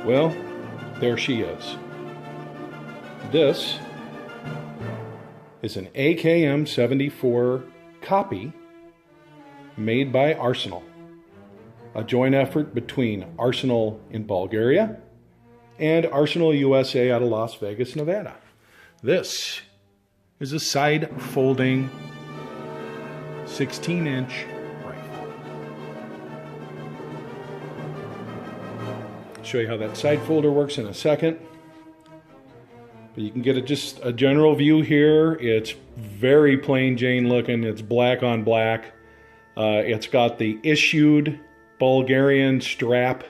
Well, there she is. This is an AKM-74 copy made by Arsenal, a joint effort between Arsenal in Bulgaria and Arsenal USA out of Las Vegas, Nevada. This is a side-folding 16-inch rifle. I'll show you how that side folder works in a second. But you can get just a general view here. It's very plain Jane looking. It's black on black. It's got the issued Bulgarian strap.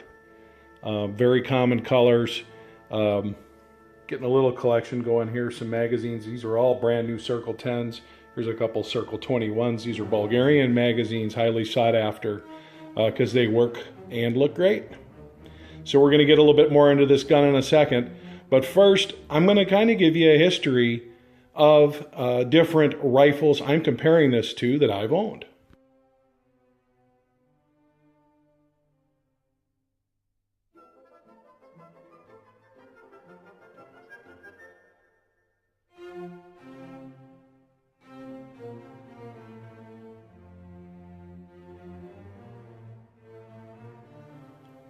Very common colors. Getting a little collection going here. Some magazines. These are all brand new Circle 10s. Here's a couple Circle 21s. These are Bulgarian magazines, highly sought after because they work and look great. So we're going to get a little bit more into this gun in a second. But first, I'm going to kind of give you a history of different rifles I'm comparing this to that I've owned.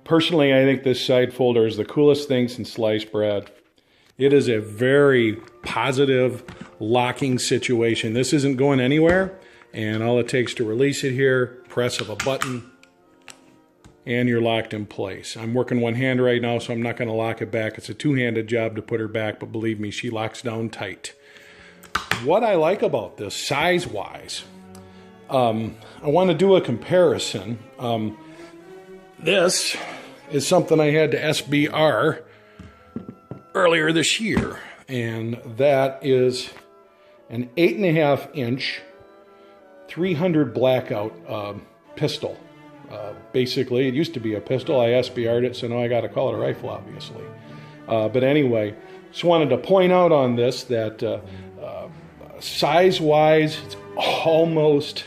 Personally, I think this side folder is the coolest thing since sliced bread. It is a very positive locking situation. This isn't going anywhere, and all it takes to release it here, press of a button, and you're locked in place. I'm working one hand right now, so I'm not going to lock it back. It's a two-handed job to put her back, but believe me, she locks down tight. What I like about this, size-wise, I want to do a comparison. This is something I had to SBR earlier this year, and that is an 8.5 inch 300 blackout pistol. Basically, it used to be a pistol. I SBR'd it, so now I got to call it a rifle, obviously. But anyway, just wanted to point out on this that size-wise, it's almost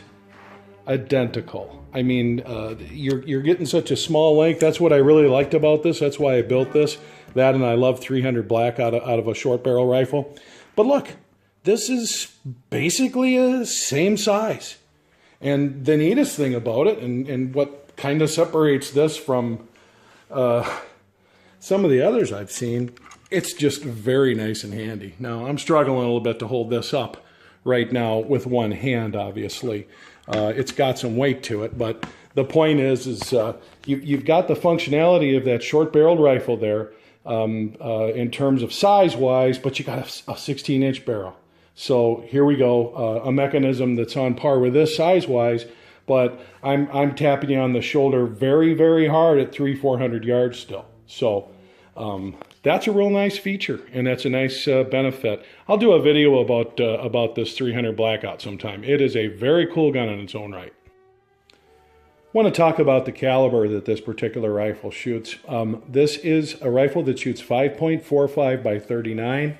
identical. I mean, you're getting such a small length. That's what I really liked about this. That's why I built this. That, and I love 300 black out of a short barrel rifle. But look, this is basically a same size. And the neatest thing about it, and what kind of separates this from some of the others I've seen, it's just very nice and handy. Now, I'm struggling a little bit to hold this up right now with one hand, obviously. It's got some weight to it, but the point is you've got the functionality of that short-barreled rifle there in terms of size-wise, but you got a 16-inch barrel. So here we go, a mechanism that's on par with this size-wise, but I'm tapping you on the shoulder very, very hard at 300-400 yards still. So that's a real nice feature, and that's a nice benefit. I'll do a video about this 300 blackout sometime. It is a very cool gun in its own right. I want to talk about the caliber that this particular rifle shoots. This is a rifle that shoots 5.45 by 39.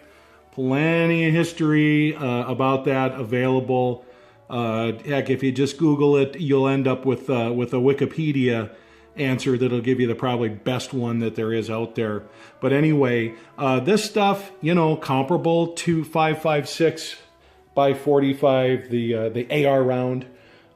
Plenty of history about that available. Heck, if you just Google it, you'll end up with a Wikipedia answer that'll give you the probably best one that there is out there. But anyway, this stuff, you know, comparable to 5.56 by 45, the AR round.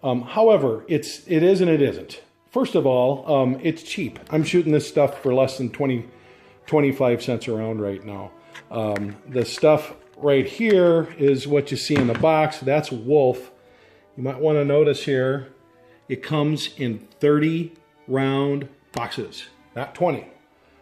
However, it is and it isn't. First of all, it's cheap. I'm shooting this stuff for less than 25 cents a round right now. The stuff right here is what you see in the box. That's Wolf. You might want to notice here, it comes in 30 round boxes, not 20.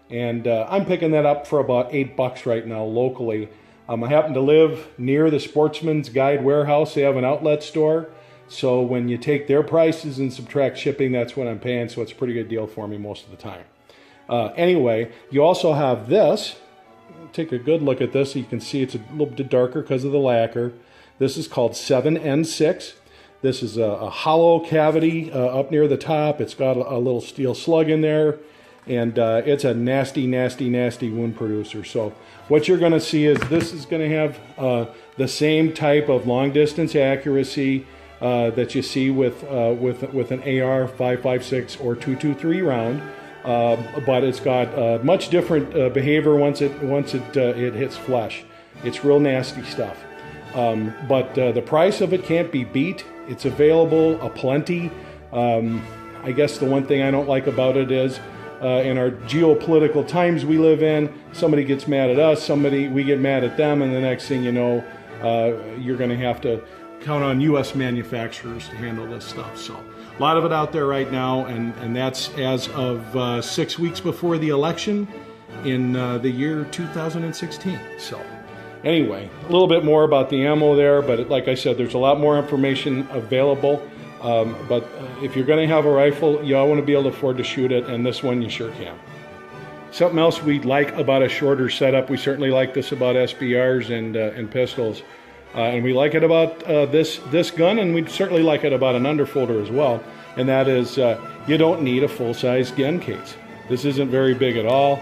And I'm picking that up for about $8 right now locally. I happen to live near the Sportsman's Guide warehouse. They have an outlet store. So when you take their prices and subtract shipping, that's what I'm paying. So it's a pretty good deal for me most of the time. Anyway, you also have this. Take a good look at this. You can see it's a little bit darker because of the lacquer. This is called 7N6. This is a hollow cavity up near the top. It's got a little steel slug in there, and it's a nasty, nasty, nasty wound producer. So what you're going to see is this is going to have the same type of long distance accuracy that you see with an AR 5.56 or 223 round. but it's got much different behavior once it hits flesh. It's real nasty stuff. But the price of it can't be beat. It's available aplenty. I guess the one thing I don't like about it is in our geopolitical times we live in, somebody gets mad at us, we get mad at them, and the next thing you know, you're going to have to count on U.S. manufacturers to handle this stuff. So a lot of it out there right now, and that's as of 6 weeks before the election in the year 2016. So anyway, a little bit more about the ammo there, but like I said, there's a lot more information available. But if you're going to have a rifle, you all want to be able to afford to shoot it, and this one you sure can. Something else we like about a shorter setup, we certainly like this about SBRs and pistols, and we like it about this gun, and we certainly like it about an underfolder as well, and that is you don't need a full-size gun case. This isn't very big at all.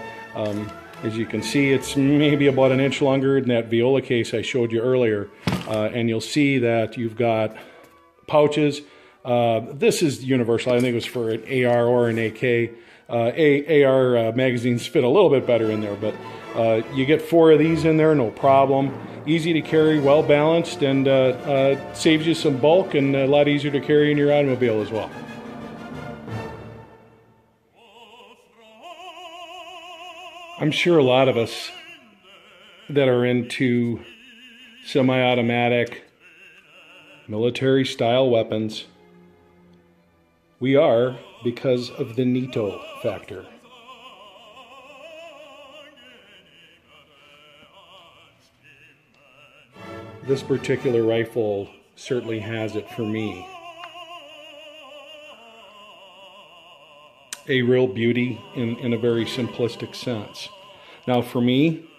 As you can see, it's maybe about an inch longer than that Viola case I showed you earlier, and you'll see that you've got pouches. This is universal. I think it was for an AR or an AK. AR magazines fit a little bit better in there, but you get 4 of these in there, no problem. Easy to carry, well balanced, and saves you some bulk and a lot easier to carry in your automobile as well. I'm sure a lot of us that are into semi-automatic military-style weapons, we are because of the neato factor. This particular rifle certainly has it for me. A real beauty in a very simplistic sense. Now for me,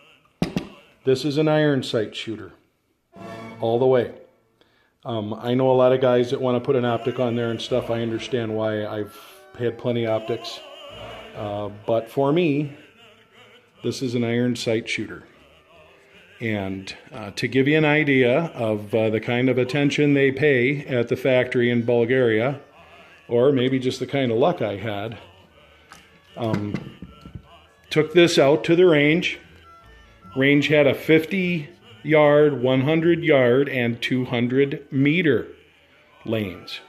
this is an iron sight shooter all the way. I know a lot of guys that want to put an optic on there and stuff. I understand why. I've had plenty of optics. But for me, this is an iron sight shooter. And to give you an idea of the kind of attention they pay at the factory in Bulgaria, or maybe just the kind of luck I had, took this out to the range. Range had a 50-yard, 100-yard, and 200-meter lanes.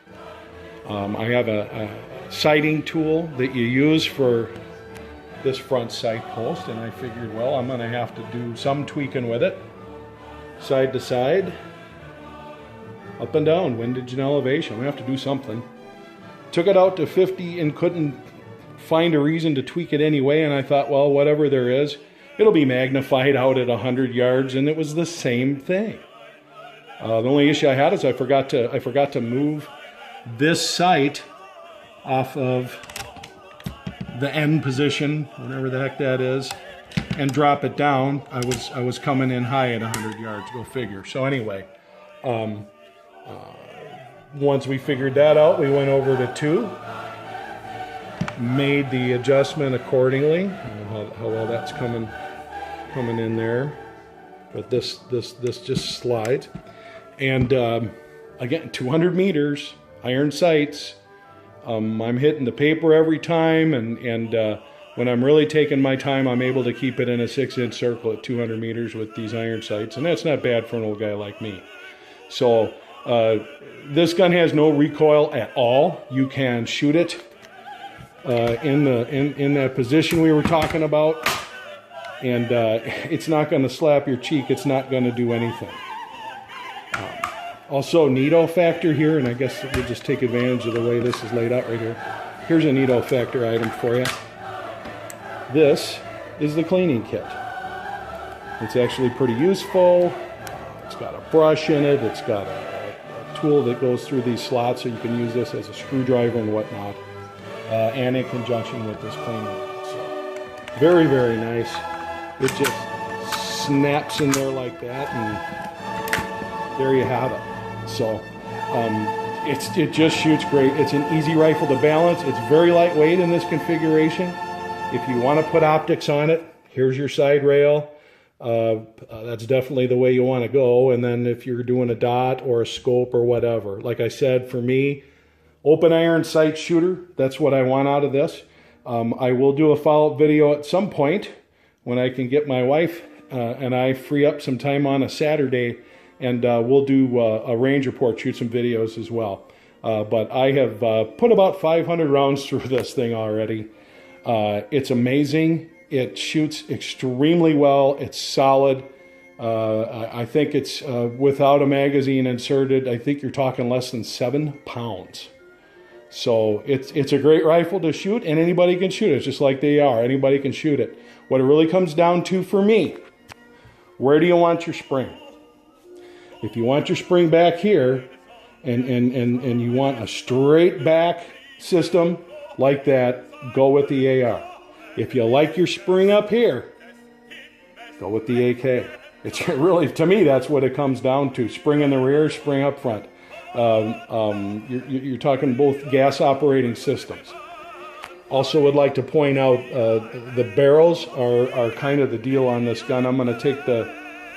I have a sighting tool that you use for this front sight post, and I figured, well, I'm going to have to do some tweaking with it. Side to side, up and down, windage and elevation. We have to do something. Took it out to 50 and couldn't find a reason to tweak it anyway, and I thought, well, whatever there is, it'll be magnified out at 100 yards, and it was the same thing. The only issue I had is I forgot to move this sight off of the end position, whatever the heck that is, and drop it down. I was coming in high at 100 yards, go figure. So anyway, once we figured that out, we went over to 2, made the adjustment accordingly. I don't know how well that's coming in there, but this just slides. And again, 200 meters, iron sights. I'm hitting the paper every time, and when I'm really taking my time, I'm able to keep it in a 6-inch circle at 200 meters with these iron sights, and that's not bad for an old guy like me. So this gun has no recoil at all. You can shoot it in that position we were talking about, and it's not going to slap your cheek. It's not going to do anything. Also, neato factor here, and I guess we'll just take advantage of the way this is laid out right here. Here's a neato factor item for you. This is the cleaning kit. It's actually pretty useful. It's got a brush in it. It's got a tool that goes through these slots, so you can use this as a screwdriver and whatnot, and in conjunction with this cleaning kit. So, very, very nice. It just snaps in there like that, and there you have it. So it just shoots great. It's an easy rifle to balance. It's very lightweight in this configuration. If you want to put optics on it, here's your side rail. That's definitely the way you want to go. And then if you're doing a dot or a scope or whatever, like I said, for me, open iron sight shooter, that's what I want out of this. I will do a follow-up video at some point when I can get my wife and I free up some time on a Saturday, and we'll do a range report, shoot some videos as well. But I have put about 500 rounds through this thing already. It's amazing. It shoots extremely well. It's solid. I think it's without a magazine inserted, I think you're talking less than 7 pounds. So it's a great rifle to shoot, and anybody can shoot it, just like they are. Anybody can shoot it. What it really comes down to for me, where do you want your spring? If you want your spring back here, and you want a straight back system like that, go with the AR. If you like your spring up here, go with the AK. It's really, to me, that's what it comes down to. Spring in the rear, spring up front. You're talking both gas operating systems. Also would like to point out the barrels are kind of the deal on this gun. I'm going to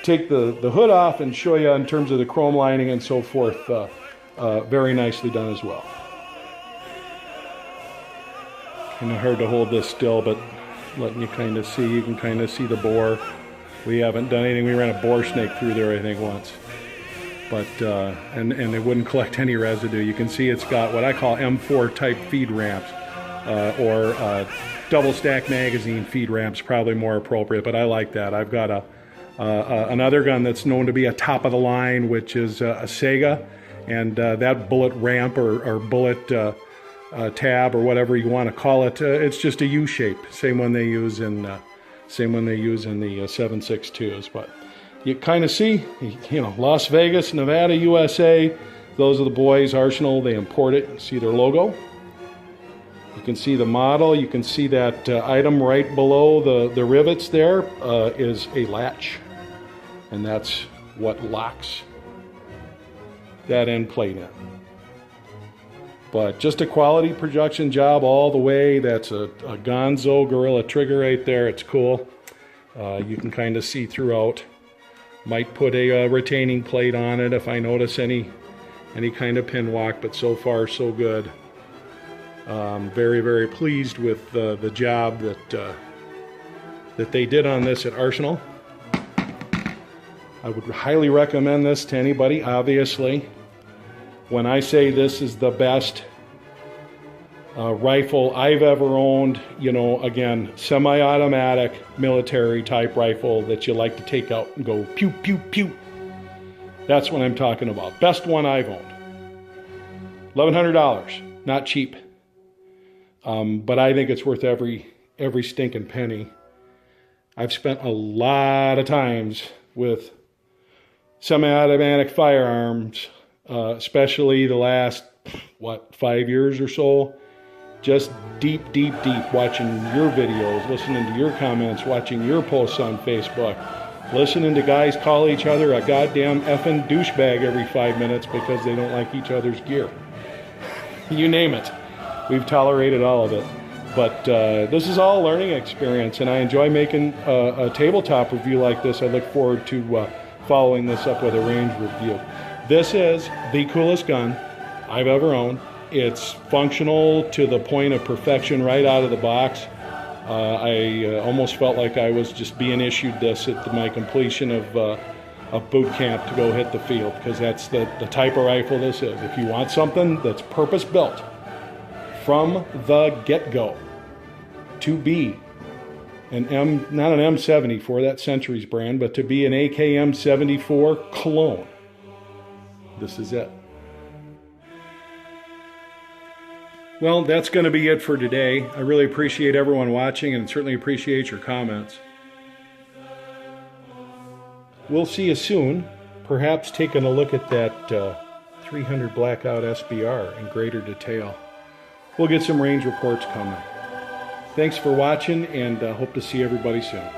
take the hood off and show you in terms of the chrome lining and so forth. Very nicely done as well. Kind of hard to hold this still, but letting you kind of see. You can kind of see the bore. We haven't done anything. We ran a bore snake through there, I think, once. But, and it wouldn't collect any residue. You can see it's got what I call M4 type feed ramps, or double stack magazine feed ramps, probably more appropriate, but I like that. I've got another gun that's known to be a top of the line, which is a Sega, and that bullet ramp or bullet tab or whatever you want to call it, it's just a U shape. Same one they use in the 7.62s. But you kind of see, you know, Las Vegas, Nevada, USA. Those are the boys. Arsenal. They import it. You see their logo. You can see the model. You can see that item right below the rivets there is a latch, and that's what locks that end plate in. But just a quality production job all the way. That's a Gonzo Gorilla trigger right there. It's cool. You can kind of see throughout. Might put a retaining plate on it if I notice any kind of pin walk, but so far so good. Very, very pleased with the job that they did on this at Arsenal. I would highly recommend this to anybody, obviously. When I say this is the best rifle I've ever owned, you know, again, semi-automatic military type rifle that you like to take out and go pew, pew, pew. That's what I'm talking about. Best one I've owned. $1,100, not cheap. But I think it's worth every stinking penny. I've spent a lot of times with semi-automatic firearms, especially the last, 5 years or so, just deep watching your videos, listening to your comments, watching your posts on Facebook, listening to guys call each other a goddamn effing douchebag every 5 minutes because they don't like each other's gear. You name it. We've tolerated all of it. But this is all a learning experience, and I enjoy making a tabletop review like this. I look forward to following this up with a range review. This is the coolest gun I've ever owned. It's functional to the point of perfection right out of the box. I almost felt like I was just being issued this at my completion of boot camp to go hit the field, because that's the type of rifle this is. If you want something that's purpose-built from the get-go to be not an M74, that Century's brand, but to be an AKM74 clone, this is it. Well, that's going to be it for today. I really appreciate everyone watching, and certainly appreciate your comments. We'll see you soon, perhaps taking a look at that 300 Blackout SBR in greater detail. We'll get some range reports coming. Thanks for watching, and hope to see everybody soon.